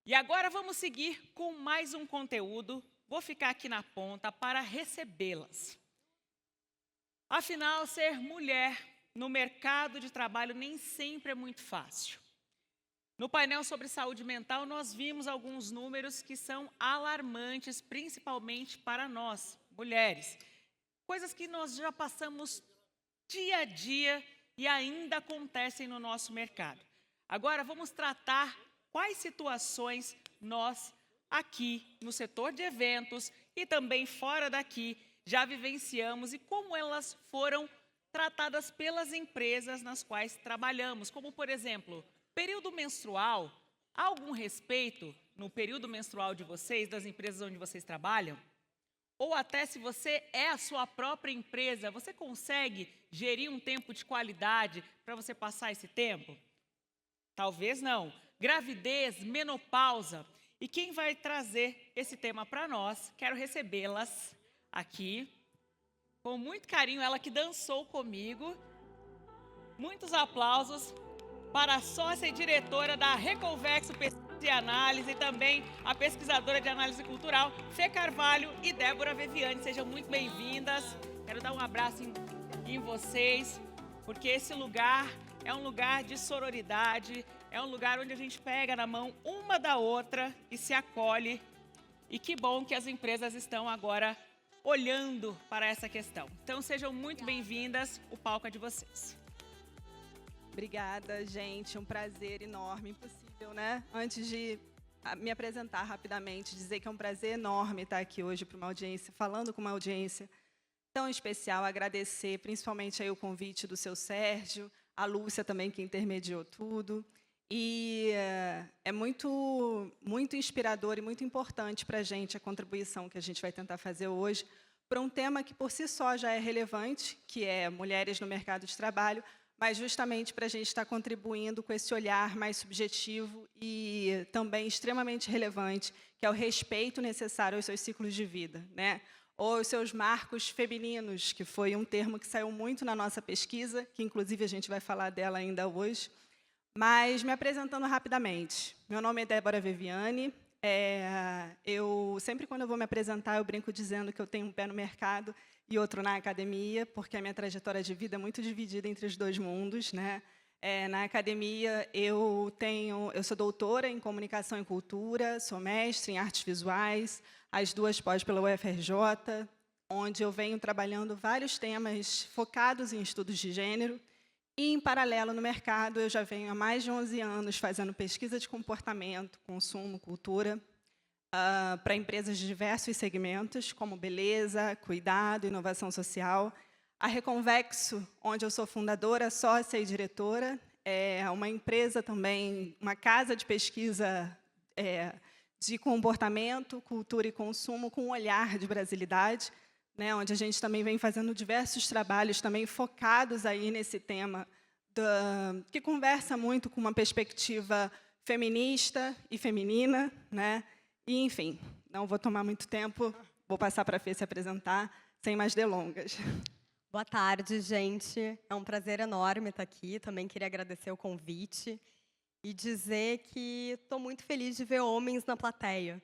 E agora vamos seguir com mais um conteúdo. Vou ficar aqui na ponta para recebê-las. Afinal, ser mulher no mercado de trabalho nem sempre é muito fácil. No painel sobre saúde mental, nós vimos alguns números que são alarmantes, principalmente para nós, mulheres. Coisas que nós já passamos dia a dia e ainda acontecem no nosso mercado. Agora, vamos tratar quais situações nós, aqui no setor de eventos e também fora daqui, já vivenciamos e como elas foram tratadas pelas empresas nas quais trabalhamos. Como, por exemplo, período menstrual. Há algum respeito no período menstrual de vocês, das empresas onde vocês trabalham? Ou até se você é a sua própria empresa, você consegue gerir um tempo de qualidade para você passar esse tempo? Talvez não. Gravidez, menopausa. E quem vai trazer esse tema para nós, quero recebê-las aqui. Com muito carinho, ela que dançou comigo. Muitos aplausos para a sócia e diretora da Reconvexo Pesquisa e Análise e também a pesquisadora de análise cultural, Fê Carvalho e Débora Viviane. Sejam muito bem-vindas. Quero dar um abraço em vocês, porque esse lugar é um lugar de sororidade, é um lugar onde a gente pega na mão uma da outra e se acolhe. E que bom que as empresas estão agora olhando para essa questão. Então, sejam muito bem-vindas. O palco é de vocês. Obrigada, gente. Um prazer enorme, impossível, né? Antes de me apresentar rapidamente, dizer que é um prazer enorme estar aqui hoje para uma audiência, falando com uma audiência tão especial, agradecer principalmente aí o convite do seu Sérgio, a Lúcia também que intermediou tudo. E é muito inspirador e muito importante para a gente a contribuição que a gente vai tentar fazer hoje para um tema que por si só já é relevante, que é mulheres no mercado de trabalho, mas justamente para a gente estar contribuindo com esse olhar mais subjetivo e também extremamente relevante, que é o respeito necessário aos seus ciclos de vida, né? Ou os seus marcos femininos, que foi um termo que saiu muito na nossa pesquisa, que inclusive a gente vai falar dela ainda hoje. Mas, me apresentando rapidamente, meu nome é Débora Viviane. Eu sempre, quando eu vou me apresentar, eu brinco dizendo que eu tenho um pé no mercado e outro na academia, porque a minha trajetória de vida é muito dividida entre os dois mundos, né? Na academia, eu sou doutora em Comunicação e Cultura, sou mestre em Artes Visuais, as duas pós pela UFRJ, onde eu venho trabalhando vários temas focados em estudos de gênero. E, em paralelo, no mercado, eu já venho há mais de 11 anos fazendo pesquisa de comportamento, consumo, cultura, para empresas de diversos segmentos, como beleza, cuidado, inovação social. A Reconvexo, onde eu sou fundadora, sócia e diretora, é uma empresa também, uma casa de pesquisa de comportamento, cultura e consumo, com um olhar de brasilidade, né, onde a gente também vem fazendo diversos trabalhos também focados aí nesse tema, que conversa muito com uma perspectiva feminista e feminina, né? E, enfim, não vou tomar muito tempo, vou passar para a Fê se apresentar, sem mais delongas. Boa tarde, gente. É um prazer enorme estar aqui. Também queria agradecer o convite e dizer que estou muito feliz de ver homens na plateia.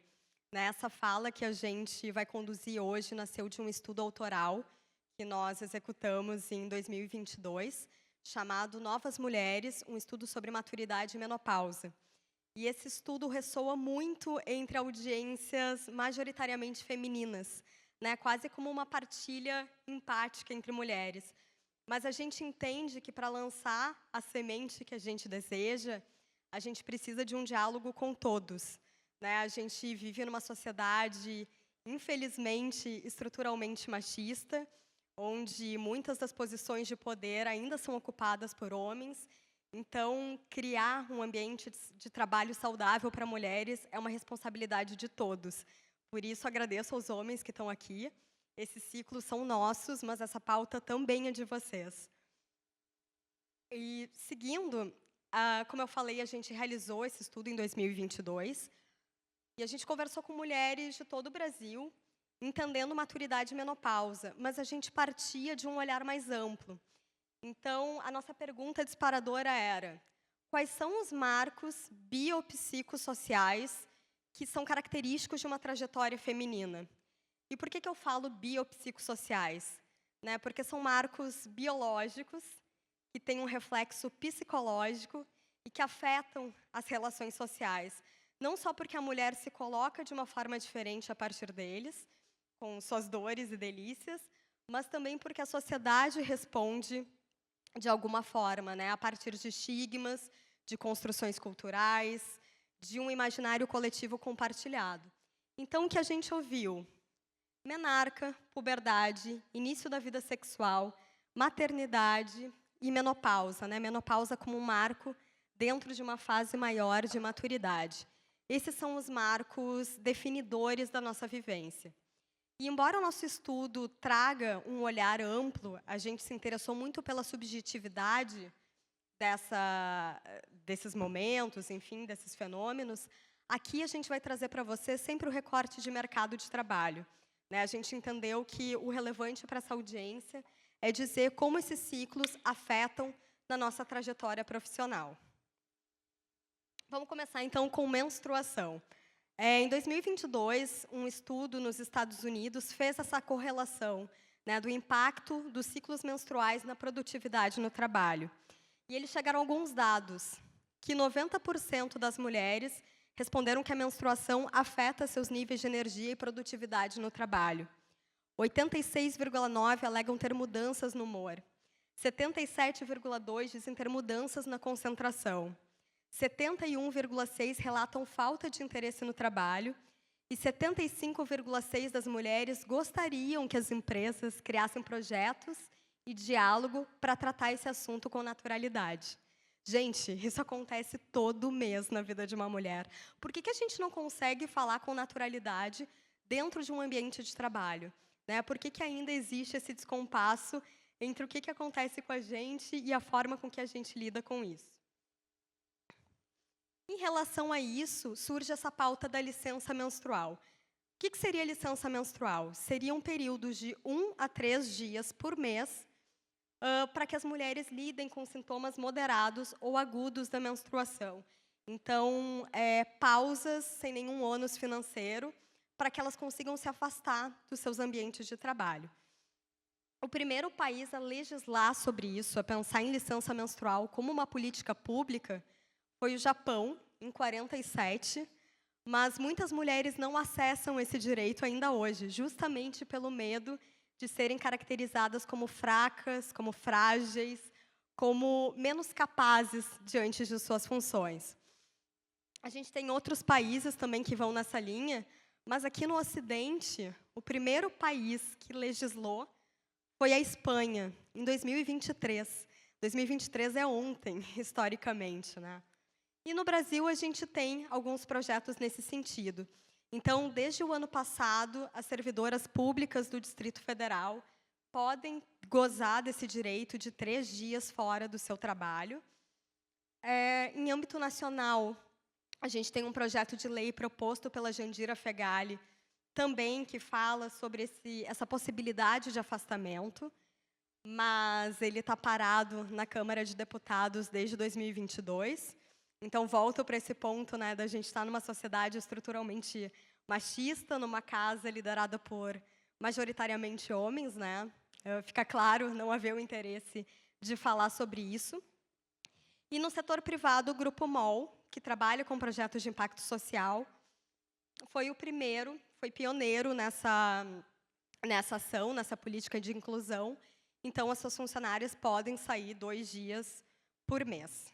Essa fala que a gente vai conduzir hoje nasceu de um estudo autoral que nós executamos em 2022, chamado Novas Mulheres, um estudo sobre maturidade e menopausa. E esse estudo ressoa muito entre audiências majoritariamente femininas, né? Quase como uma partilha empática entre mulheres. Mas a gente entende que, para lançar a semente que a gente deseja, a gente precisa de um diálogo com todos. A gente vive numa sociedade, infelizmente, estruturalmente machista, onde muitas das posições de poder ainda são ocupadas por homens. Então, criar um ambiente de trabalho saudável para mulheres é uma responsabilidade de todos. Por isso, agradeço aos homens que estão aqui. Esses ciclos são nossos, mas essa pauta também é de vocês. E, seguindo, como eu falei, a gente realizou esse estudo em 2022, e a gente conversou com mulheres de todo o Brasil, entendendo maturidade e menopausa, mas a gente partia de um olhar mais amplo. Então, a nossa pergunta disparadora era: quais são os marcos biopsicossociais que são característicos de uma trajetória feminina. E por que eu falo biopsicossociais? Né? Porque são marcos biológicos que têm um reflexo psicológico e que afetam as relações sociais. Não só porque a mulher se coloca de uma forma diferente a partir deles, com suas dores e delícias, mas também porque a sociedade responde de alguma forma, né? A partir de estigmas, de construções culturais, de um imaginário coletivo compartilhado. Então, o que a gente ouviu? Menarca, puberdade, início da vida sexual, maternidade e menopausa, né? Menopausa como um marco dentro de uma fase maior de maturidade. Esses são os marcos definidores da nossa vivência. E, embora o nosso estudo traga um olhar amplo, a gente se interessou muito pela subjetividade desses momentos, enfim, desses fenômenos, aqui a gente vai trazer para você sempre o recorte de mercado de trabalho. Né? A gente entendeu que o relevante para essa audiência é dizer como esses ciclos afetam na nossa trajetória profissional. Vamos começar, então, com menstruação. Em 2022, um estudo nos Estados Unidos fez essa correlação, né, do impacto dos ciclos menstruais na produtividade no trabalho. E eles chegaram a alguns dados, que 90% das mulheres responderam que a menstruação afeta seus níveis de energia e produtividade no trabalho. 86,9% alegam ter mudanças no humor. 77,2% dizem ter mudanças na concentração. 71,6% relatam falta de interesse no trabalho. E 75,6% das mulheres gostariam que as empresas criassem projetos e diálogo para tratar esse assunto com naturalidade. Gente, isso acontece todo mês na vida de uma mulher. Por que a gente não consegue falar com naturalidade dentro de um ambiente de trabalho? Né? Por que ainda existe esse descompasso entre o que acontece com a gente e a forma com que a gente lida com isso? Em relação a isso, surge essa pauta da licença menstrual. O que seria licença menstrual? Seriam períodos de 1 a 3 dias por mês para que as mulheres lidem com sintomas moderados ou agudos da menstruação. Então, pausas sem nenhum ônus financeiro para que elas consigam se afastar dos seus ambientes de trabalho. O primeiro país a legislar sobre isso, a pensar em licença menstrual como uma política pública, foi o Japão, em 47, mas muitas mulheres não acessam esse direito ainda hoje, justamente pelo medo de serem caracterizadas como fracas, como frágeis, como menos capazes diante de suas funções. A gente tem outros países também que vão nessa linha, mas aqui no Ocidente, o primeiro país que legislou foi a Espanha, em 2023. 2023 é ontem, historicamente, né? E no Brasil, a gente tem alguns projetos nesse sentido. Então, desde o ano passado, as servidoras públicas do Distrito Federal podem gozar desse direito de 3 dias fora do seu trabalho. Em âmbito nacional, a gente tem um projeto de lei proposto pela Jandira Fegali, também que fala sobre essa possibilidade de afastamento, mas ele está parado na Câmara de Deputados desde 2022. Então, volto para esse ponto, né, da gente estar numa sociedade estruturalmente machista, numa casa liderada por, majoritariamente, homens, né? Fica claro, não haver o interesse de falar sobre isso. E no setor privado, o Grupo MOL, que trabalha com projetos de impacto social, foi o primeiro, foi pioneiro nessa ação, nessa política de inclusão. Então, as suas funcionárias podem sair 2 dias por mês.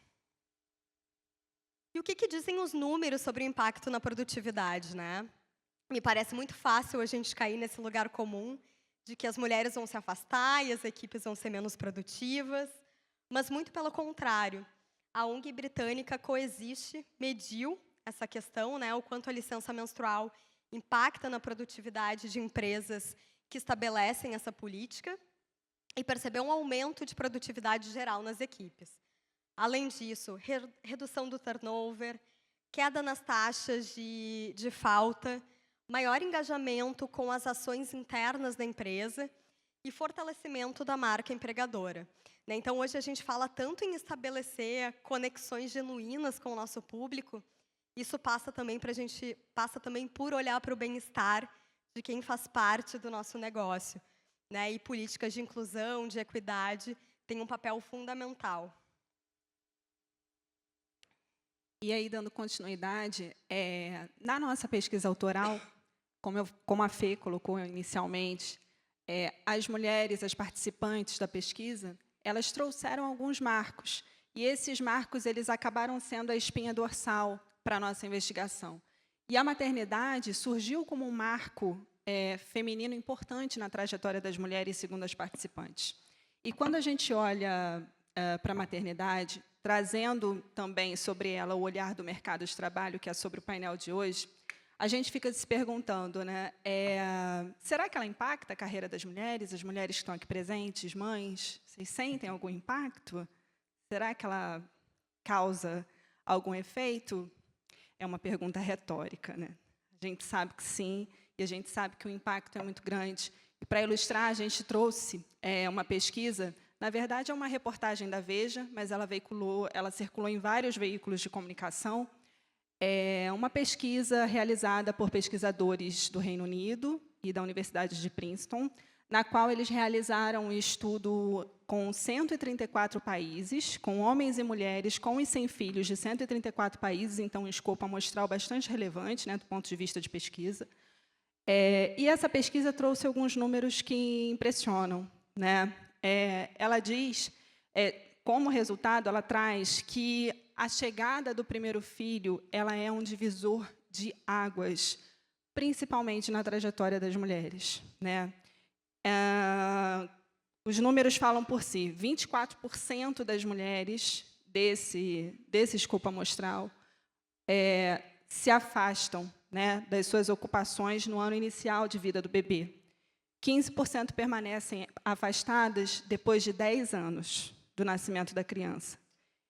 E o que dizem os números sobre o impacto na produtividade, né? Me parece muito fácil a gente cair nesse lugar comum de que as mulheres vão se afastar e as equipes vão ser menos produtivas, mas muito pelo contrário. A ONG britânica Coexiste mediu essa questão, né, o quanto a licença menstrual impacta na produtividade de empresas que estabelecem essa política e percebeu um aumento de produtividade geral nas equipes. Além disso, redução do turnover, queda nas taxas de falta, maior engajamento com as ações internas da empresa e fortalecimento da marca empregadora. Então, hoje a gente fala tanto em estabelecer conexões genuínas com o nosso público isso passa também por olhar para o bem-estar de quem faz parte do nosso negócio, né? E políticas de inclusão, de equidade, têm um papel fundamental. E aí, dando continuidade, na nossa pesquisa autoral, como a Fê colocou inicialmente, as mulheres, as participantes da pesquisa, elas trouxeram alguns marcos. E esses marcos eles acabaram sendo a espinha dorsal para a nossa investigação. E a maternidade surgiu como um marco feminino importante na trajetória das mulheres, segundo as participantes. E quando a gente olha para a maternidade, trazendo também sobre ela o olhar do mercado de trabalho, que é sobre o painel de hoje, a gente fica se perguntando, né, será que ela impacta a carreira das mulheres, as mulheres que estão aqui presentes, mães? Vocês sentem algum impacto? Será que ela causa algum efeito? É uma pergunta retórica, né? A gente sabe que sim, e a gente sabe que o impacto é muito grande. E, para ilustrar, a gente trouxe uma pesquisa. Na verdade, é uma reportagem da Veja, mas ela circulou em vários veículos de comunicação. É uma pesquisa realizada por pesquisadores do Reino Unido e da Universidade de Princeton, na qual eles realizaram um estudo com 134 países, com homens e mulheres com e sem filhos de 134 países, então um escopo amostral bastante relevante, né, do ponto de vista de pesquisa. E essa pesquisa trouxe alguns números que impressionam, né? Ela diz, como resultado, ela traz que a chegada do primeiro filho ela é um divisor de águas, principalmente na trajetória das mulheres, né? Os números falam por si. 24% das mulheres desse escopo amostral se afastam, né, das suas ocupações no ano inicial de vida do bebê. 15% permanecem afastadas depois de 10 anos do nascimento da criança.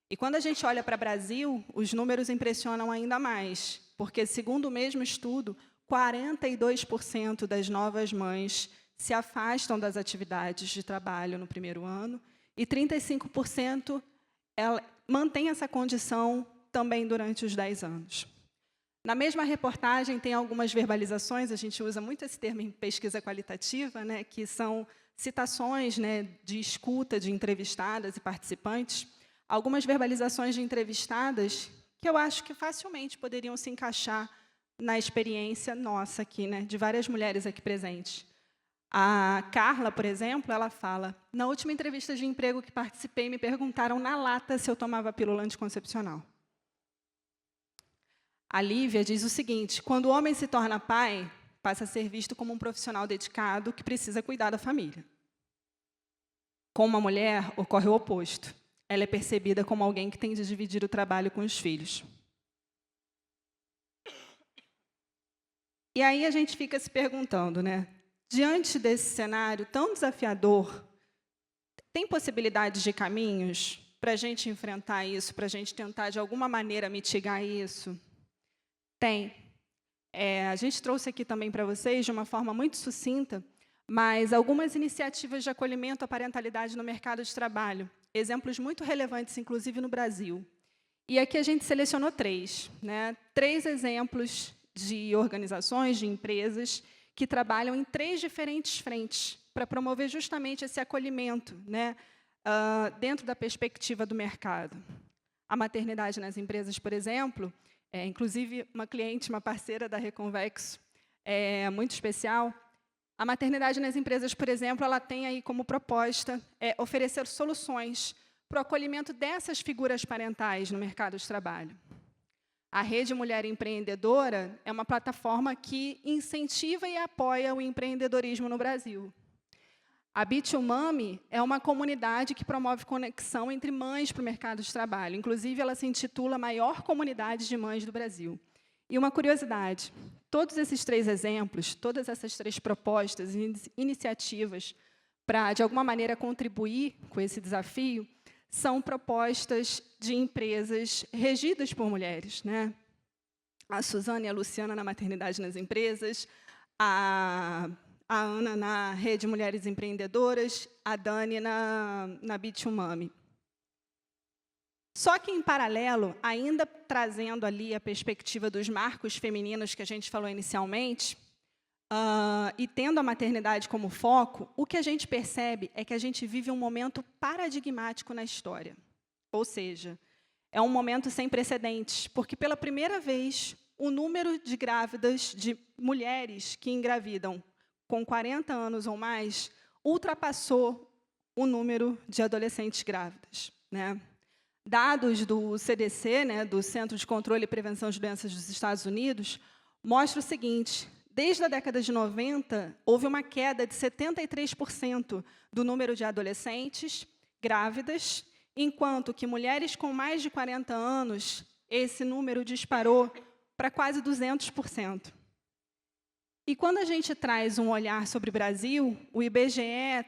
E quando a gente olha para o Brasil, os números impressionam ainda mais, porque, segundo o mesmo estudo, 42% das novas mães se afastam das atividades de trabalho no primeiro ano e 35% mantém essa condição também durante os 10 anos. Na mesma reportagem, tem algumas verbalizações, a gente usa muito esse termo em pesquisa qualitativa, né, que são citações, né, de escuta de entrevistadas e participantes, algumas verbalizações de entrevistadas que eu acho que facilmente poderiam se encaixar na experiência nossa aqui, né, de várias mulheres aqui presentes. A Carla, por exemplo, ela fala: na última entrevista de emprego que participei, me perguntaram na lata se eu tomava pílula anticoncepcional. A Lívia diz o seguinte: quando o homem se torna pai, passa a ser visto como um profissional dedicado que precisa cuidar da família. Com uma mulher, ocorre o oposto. Ela é percebida como alguém que tem de dividir o trabalho com os filhos. E aí a gente fica se perguntando, né? Diante desse cenário tão desafiador, tem possibilidades de caminhos para a gente enfrentar isso, para a gente tentar, de alguma maneira, mitigar isso? Tem. A gente trouxe aqui também para vocês, de uma forma muito sucinta, mas algumas iniciativas de acolhimento à parentalidade no mercado de trabalho, exemplos muito relevantes, inclusive no Brasil. E aqui a gente selecionou 3, né? 3 exemplos de organizações, de empresas, que trabalham em 3 diferentes frentes para promover justamente esse acolhimento, né, dentro da perspectiva do mercado. A maternidade nas empresas, por exemplo, inclusive uma cliente, uma parceira da Reconvexo, muito especial. A maternidade nas empresas, por exemplo, ela tem aí como proposta oferecer soluções para o acolhimento dessas figuras parentais no mercado de trabalho. A Rede Mulher Empreendedora é uma plataforma que incentiva e apoia o empreendedorismo no Brasil. A Bit2Mami é uma comunidade que promove conexão entre mães para o mercado de trabalho. Inclusive, ela se intitula a maior comunidade de mães do Brasil. E uma curiosidade, todos esses 3 exemplos, todas essas 3 propostas e iniciativas para, de alguma maneira, contribuir com esse desafio, são propostas de empresas regidas por mulheres, né? A Suzana e a Luciana na maternidade nas empresas, a Ana na Rede Mulheres Empreendedoras, a Dani na Bit2Mami. Só que, em paralelo, ainda trazendo ali a perspectiva dos marcos femininos que a gente falou inicialmente, e tendo a maternidade como foco, o que a gente percebe é que a gente vive um momento paradigmático na história. Ou seja, é um momento sem precedentes, porque, pela primeira vez, o número de grávidas, de mulheres que engravidam com 40 anos ou mais, ultrapassou o número de adolescentes grávidas, né? Dados do CDC, né, do Centro de Controle e Prevenção de Doenças dos Estados Unidos, mostram o seguinte: desde a década de 90, houve uma queda de 73% do número de adolescentes grávidas, enquanto que mulheres com mais de 40 anos, esse número disparou para quase 200%. E quando a gente traz um olhar sobre o Brasil, o IBGE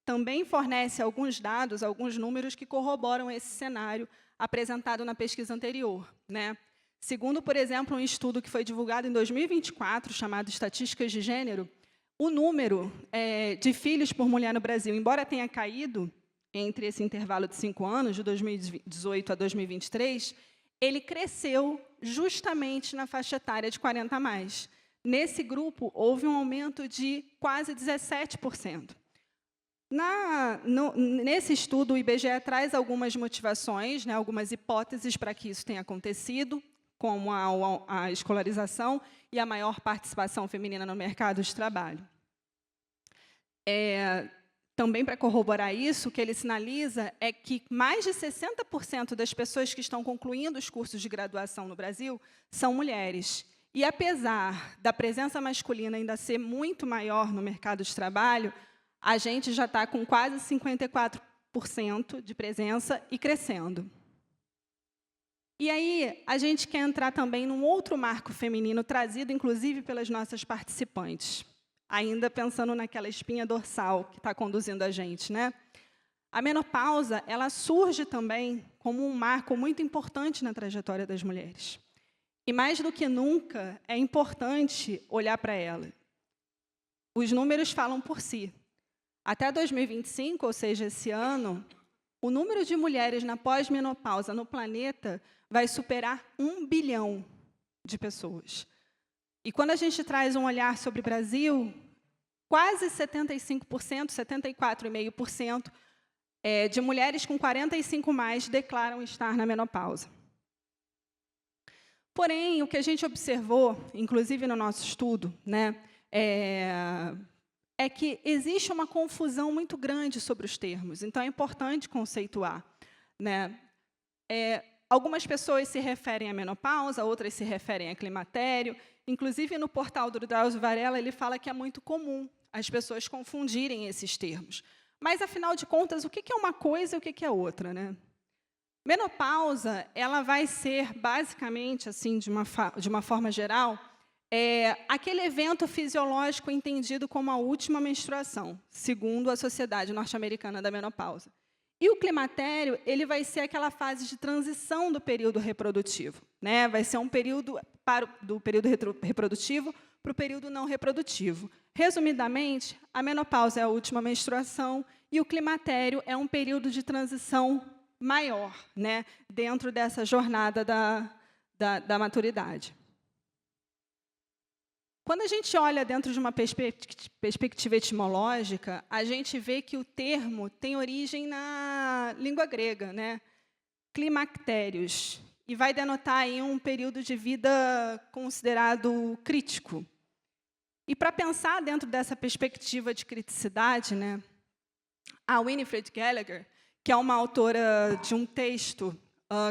também fornece alguns dados, alguns números que corroboram esse cenário apresentado na pesquisa anterior, né? Segundo, por exemplo, um estudo que foi divulgado em 2024, chamado Estatísticas de Gênero, o número de filhos por mulher no Brasil, embora tenha caído entre esse intervalo de 5 anos, de 2018 a 2023, ele cresceu justamente na faixa etária de 40 a mais. Nesse grupo, houve um aumento de quase 17%. Nesse estudo, o IBGE traz algumas motivações, né, algumas hipóteses para que isso tenha acontecido, como a escolarização e a maior participação feminina no mercado de trabalho. Também, para corroborar isso, o que ele sinaliza é que mais de 60% das pessoas que estão concluindo os cursos de graduação no Brasil são mulheres. E, apesar da presença masculina ainda ser muito maior no mercado de trabalho, a gente já está com quase 54% de presença e crescendo. E aí, a gente quer entrar também num outro marco feminino, trazido, inclusive, pelas nossas participantes, ainda pensando naquela espinha dorsal que está conduzindo a gente, né? A menopausa, ela surge também como um marco muito importante na trajetória das mulheres. E, mais do que nunca, é importante olhar para ela. Os números falam por si. Até 2025, ou seja, esse ano, o número de mulheres na pós-menopausa no planeta vai superar 1 bilhão de pessoas. E quando a gente traz um olhar sobre o Brasil, quase 75%, 74,5% de mulheres com 45 mais declaram estar na menopausa. Porém, o que a gente observou, inclusive no nosso estudo, né, é que existe uma confusão muito grande sobre os termos, então é importante conceituar, né? Algumas pessoas se referem à menopausa, outras se referem a climatério. Inclusive, no portal do Drauzio Varela, ele fala que é muito comum as pessoas confundirem esses termos. Mas, afinal de contas, o que é uma coisa e o que é outra, né? Menopausa, ela vai ser, basicamente, assim, de uma forma geral, aquele evento fisiológico entendido como a última menstruação, segundo a Sociedade Norte-Americana da Menopausa. E o climatério, ele vai ser aquela fase de transição do período reprodutivo, né? Vai ser um período do período reprodutivo para o período não reprodutivo. Resumidamente, a menopausa é a última menstruação e o climatério é um período de transição maior, né? Dentro dessa jornada da maturidade. Quando a gente olha dentro de uma perspectiva etimológica, a gente vê que o termo tem origem na língua grega, né? Climactérios, e vai denotar aí um período de vida considerado crítico. E, para pensar dentro dessa perspectiva de criticidade, né, a Winifred Gallagher, que é uma autora de um texto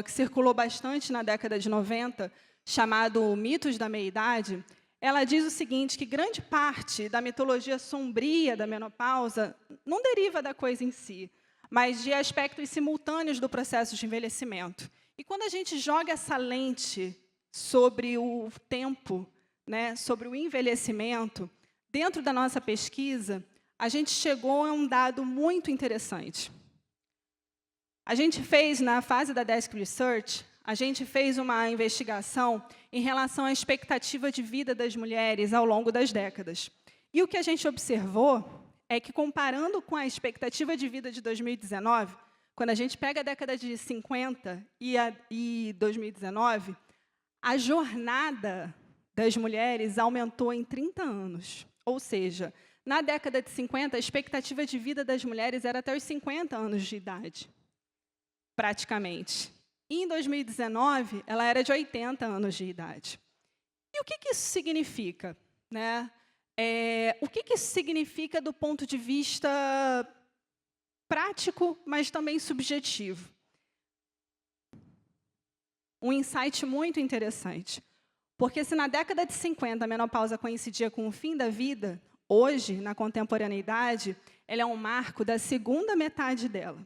que circulou bastante na década de 90, chamado Mitos da Meia-Idade, ela diz o seguinte, que grande parte da mitologia sombria da menopausa não deriva da coisa em si, mas de aspectos simultâneos do processo de envelhecimento. E quando a gente joga essa lente sobre o tempo, né, sobre o envelhecimento, dentro da nossa pesquisa, a gente chegou a um dado muito interessante. A gente fez, na fase da Desk Research, a gente fez uma investigação em relação à expectativa de vida das mulheres ao longo das décadas. E o que a gente observou é que, comparando com a expectativa de vida de 2019, quando a gente pega a década de 50 e 2019, a jornada das mulheres aumentou em 30 anos. Ou seja, na década de 50, a expectativa de vida das mulheres era até os 50 anos de idade, praticamente. E, em 2019, ela era de 80 anos de idade. E o que isso significa, né? O que isso significa do ponto de vista prático, mas também subjetivo? Um insight muito interessante. Porque se na década de 50 a menopausa coincidia com o fim da vida, hoje, na contemporaneidade, ela é um marco da segunda metade dela,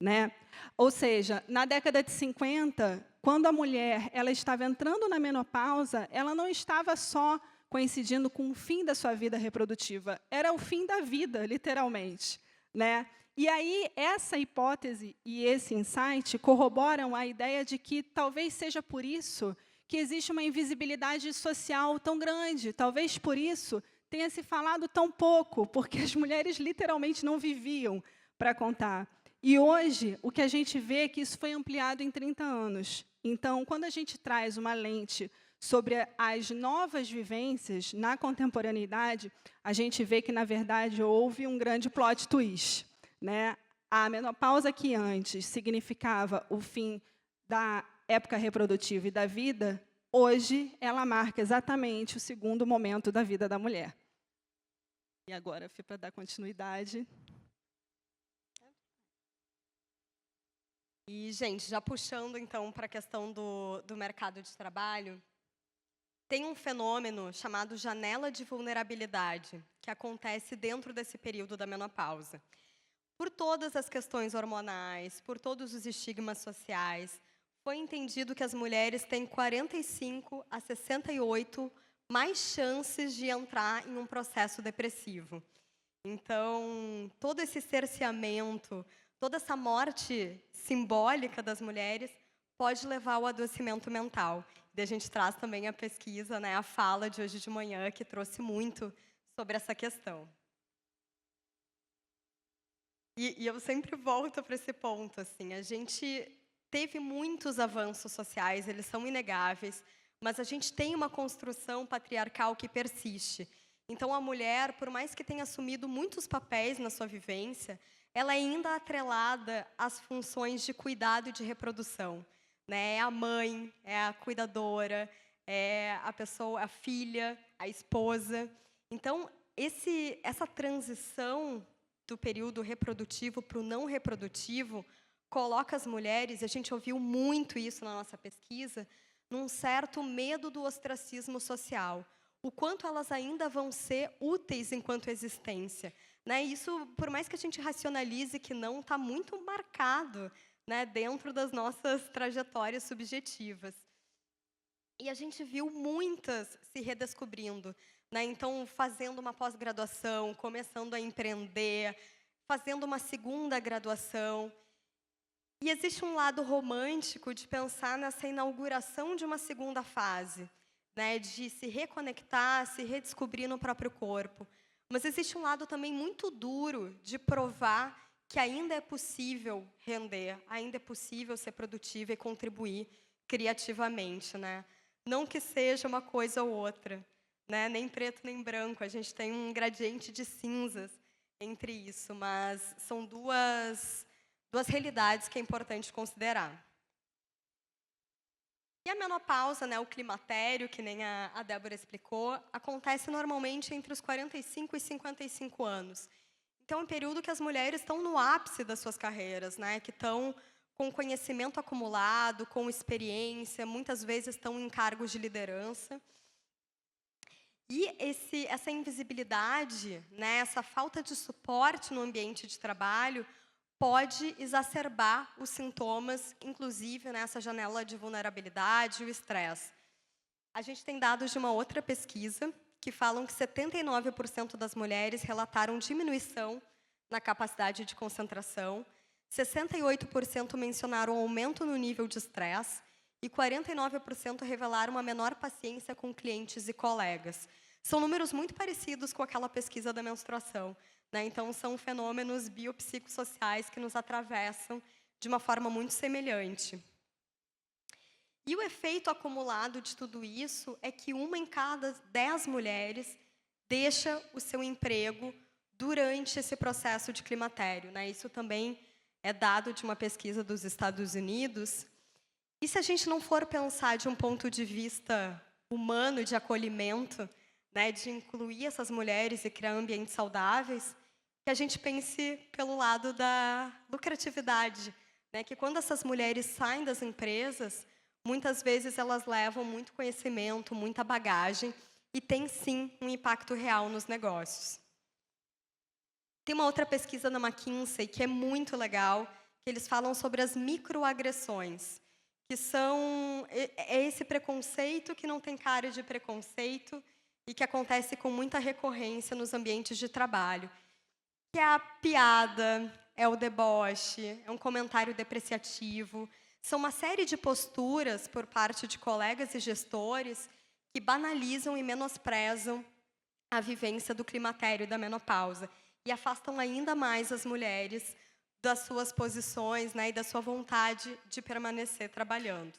né? Ou seja, na década de 50, quando a mulher ela estava entrando na menopausa, ela não estava só coincidindo com o fim da sua vida reprodutiva, era o fim da vida, literalmente, né? E aí, essa hipótese e esse insight corroboram a ideia de que talvez seja por isso que existe uma invisibilidade social tão grande, talvez por isso tenha se falado tão pouco, porque as mulheres literalmente não viviam para contar. E hoje, o que a gente vê é que isso foi ampliado em 30 anos. Então, quando a gente traz uma lente sobre as novas vivências na contemporaneidade, a gente vê que, na verdade, houve um grande plot twist, né? A menopausa, que antes significava o fim da época reprodutiva e da vida, hoje ela marca exatamente o segundo momento da vida da mulher. E agora, para dar continuidade. E, gente, já puxando, então, para a questão do mercado de trabalho, tem um fenômeno chamado janela de vulnerabilidade, que acontece dentro desse período da menopausa. Por todas as questões hormonais, por todos os estigmas sociais, foi entendido que as mulheres têm 45 a 68 mais chances de entrar em um processo depressivo. Então, todo esse cerceamento, toda essa morte simbólica das mulheres pode levar ao adoecimento mental. E a gente traz também a pesquisa, né, a fala de hoje de manhã, que trouxe muito sobre essa questão. E eu sempre volto para esse ponto, assim, a gente teve muitos avanços sociais, eles são inegáveis, mas a gente tem uma construção patriarcal que persiste. Então, a mulher, por mais que tenha assumido muitos papéis na sua vivência, ela é ainda atrelada às funções de cuidado e de reprodução, né? É a mãe, é a cuidadora, é a pessoa, a filha, a esposa. Então, essa transição do período reprodutivo para o não reprodutivo coloca as mulheres, e a gente ouviu muito isso na nossa pesquisa, num certo medo do ostracismo social. O quanto elas ainda vão ser úteis enquanto existência, né? Isso, por mais que a gente racionalize que não, está muito marcado, né, dentro das nossas trajetórias subjetivas. E a gente viu muitas se redescobrindo, né? Então, fazendo uma pós-graduação, começando a empreender, fazendo uma segunda graduação. E existe um lado romântico de pensar nessa inauguração de uma segunda fase, né, de se reconectar, se redescobrir no próprio corpo. Mas existe um lado também muito duro de provar que ainda é possível render, ainda é possível ser produtiva e contribuir criativamente, né? Não que seja uma coisa ou outra, né? Nem preto nem branco, a gente tem um gradiente de cinzas entre isso, mas são duas realidades que é importante considerar. E a menopausa, né, o climatério, que nem a Débora explicou, acontece normalmente entre os 45 e 55 anos. Então, é um período que as mulheres estão no ápice das suas carreiras, né, que estão com conhecimento acumulado, com experiência, muitas vezes estão em cargos de liderança. E essa invisibilidade, né, essa falta de suporte no ambiente de trabalho, pode exacerbar os sintomas, inclusive nessa janela de vulnerabilidade e o estresse. A gente tem dados de uma outra pesquisa que falam que 79% das mulheres relataram diminuição na capacidade de concentração, 68% mencionaram aumento no nível de estresse e 49% revelaram uma menor paciência com clientes e colegas. São números muito parecidos com aquela pesquisa da menstruação, né? Então, são fenômenos biopsicossociais que nos atravessam de uma forma muito semelhante. E o efeito acumulado de tudo isso é que 1 em cada 10 mulheres deixa o seu emprego durante esse processo de climatério, né? Isso também é dado de uma pesquisa dos Estados Unidos. E se a gente não for pensar de um ponto de vista humano, de acolhimento, né, de incluir essas mulheres e criar ambientes saudáveis, que a gente pense pelo lado da lucratividade, né, que quando essas mulheres saem das empresas, muitas vezes elas levam muito conhecimento, muita bagagem, e tem, sim, um impacto real nos negócios. Tem uma outra pesquisa na McKinsey que é muito legal, que eles falam sobre as microagressões, que são esse preconceito que não tem cara de preconceito e que acontece com muita recorrência nos ambientes de trabalho. Que é a piada, é o deboche, é um comentário depreciativo. São uma série de posturas por parte de colegas e gestores que banalizam e menosprezam a vivência do climatério e da menopausa e afastam ainda mais as mulheres das suas posições, né, e da sua vontade de permanecer trabalhando.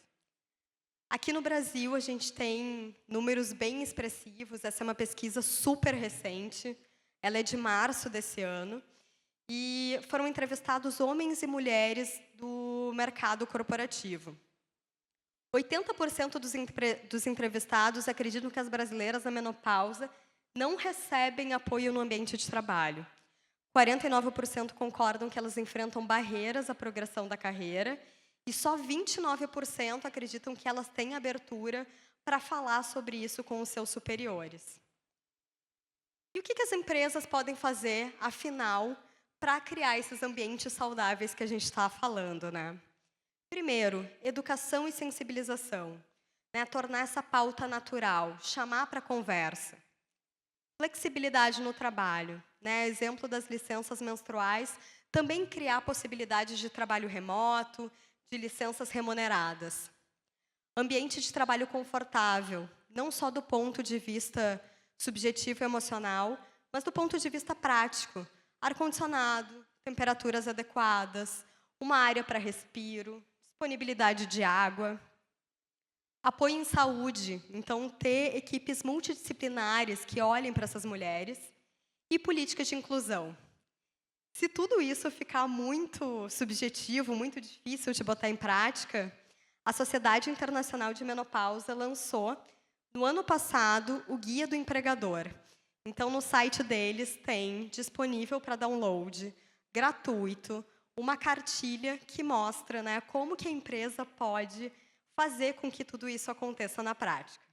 Aqui no Brasil, a gente tem números bem expressivos. Essa é uma pesquisa super recente. Ela é de março desse ano. E foram entrevistados homens e mulheres do mercado corporativo. 80% dos entrevistados acreditam que as brasileiras na menopausa não recebem apoio no ambiente de trabalho. 49% concordam que elas enfrentam barreiras à progressão da carreira e só 29% acreditam que elas têm abertura para falar sobre isso com os seus superiores. E o que as empresas podem fazer, afinal, para criar esses ambientes saudáveis que a gente está falando, né? Primeiro, educação e sensibilização, né? Tornar essa pauta natural, chamar para conversa. Flexibilidade no trabalho, né? Exemplo das licenças menstruais, também criar possibilidades de trabalho remoto, de licenças remuneradas. Ambiente de trabalho confortável, não só do ponto de vista subjetivo e emocional, mas do ponto de vista prático. Ar-condicionado, temperaturas adequadas, uma área para respiro, disponibilidade de água. Apoio em saúde, então ter equipes multidisciplinares que olhem para essas mulheres. E políticas de inclusão. Se tudo isso ficar muito subjetivo, muito difícil de botar em prática, a Sociedade Internacional de Menopausa lançou, no ano passado, o Guia do Empregador. Então, no site deles tem disponível para download, gratuito, uma cartilha que mostra, né, como que a empresa pode fazer com que tudo isso aconteça na prática.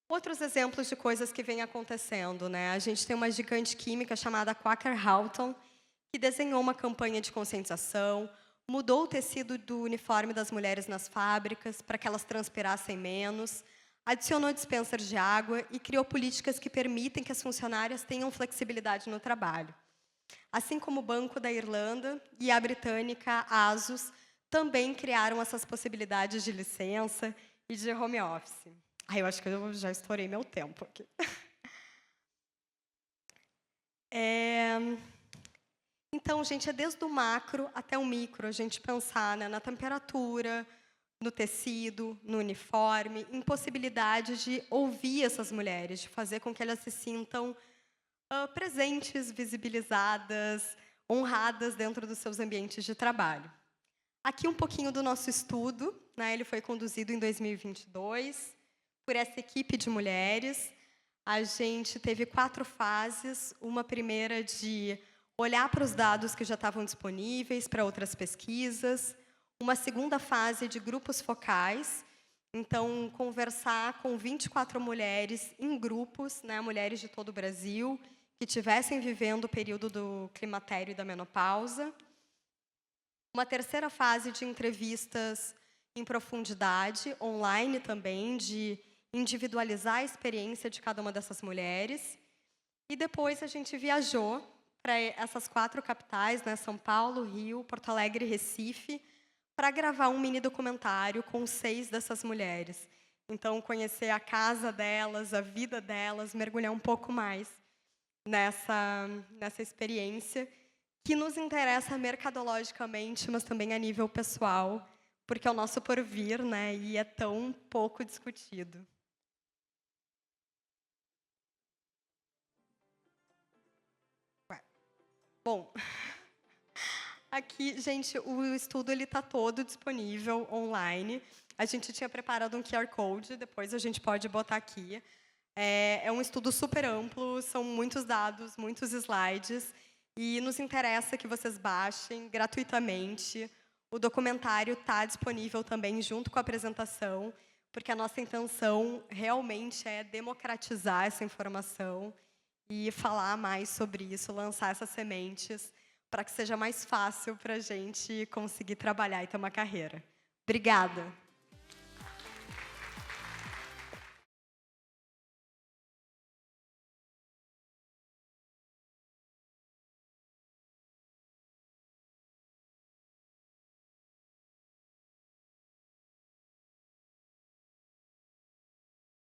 Outros exemplos de coisas que vêm acontecendo, né? A gente tem uma gigante química chamada Quaker Houghton, que desenhou uma campanha de conscientização, mudou o tecido do uniforme das mulheres nas fábricas para que elas transpirassem menos, adicionou dispensers de água e criou políticas que permitem que as funcionárias tenham flexibilidade no trabalho. Assim como o Banco da Irlanda e a britânica ASUS também criaram essas possibilidades de licença e de home office. Eu acho que eu já estourei meu tempo aqui. Então, gente, é desde o macro até o micro, a gente pensar, né, na temperatura, no tecido, no uniforme, em possibilidade de ouvir essas mulheres, de fazer com que elas se sintam presentes, visibilizadas, honradas dentro dos seus ambientes de trabalho. Aqui um pouquinho do nosso estudo, né, ele foi conduzido em 2022, por essa equipe de mulheres. A gente teve 4 fases. Uma primeira de olhar para os dados que já estavam disponíveis para outras pesquisas. Uma segunda fase de grupos focais. Então, conversar com 24 mulheres em grupos, né, mulheres de todo o Brasil, que estivessem vivendo o período do climatério e da menopausa. Uma terceira fase de entrevistas em profundidade, online também, de individualizar a experiência de cada uma dessas mulheres. E depois a gente viajou para essas 4 capitais, né, São Paulo, Rio, Porto Alegre e Recife, para gravar um mini documentário com 6 dessas mulheres. Então, conhecer a casa delas, a vida delas, mergulhar um pouco mais nessa experiência que nos interessa mercadologicamente, mas também a nível pessoal, porque é o nosso porvir, né? E é tão pouco discutido. Bom, aqui, gente, o estudo está todo disponível online. A gente tinha preparado um QR Code, depois a gente pode botar aqui. É um estudo super amplo, são muitos dados, muitos slides, e nos interessa que vocês baixem gratuitamente. O documentário está disponível também junto com a apresentação, porque a nossa intenção realmente é democratizar essa informação e falar mais sobre isso, lançar essas sementes, para que seja mais fácil para a gente conseguir trabalhar e ter uma carreira. Obrigada.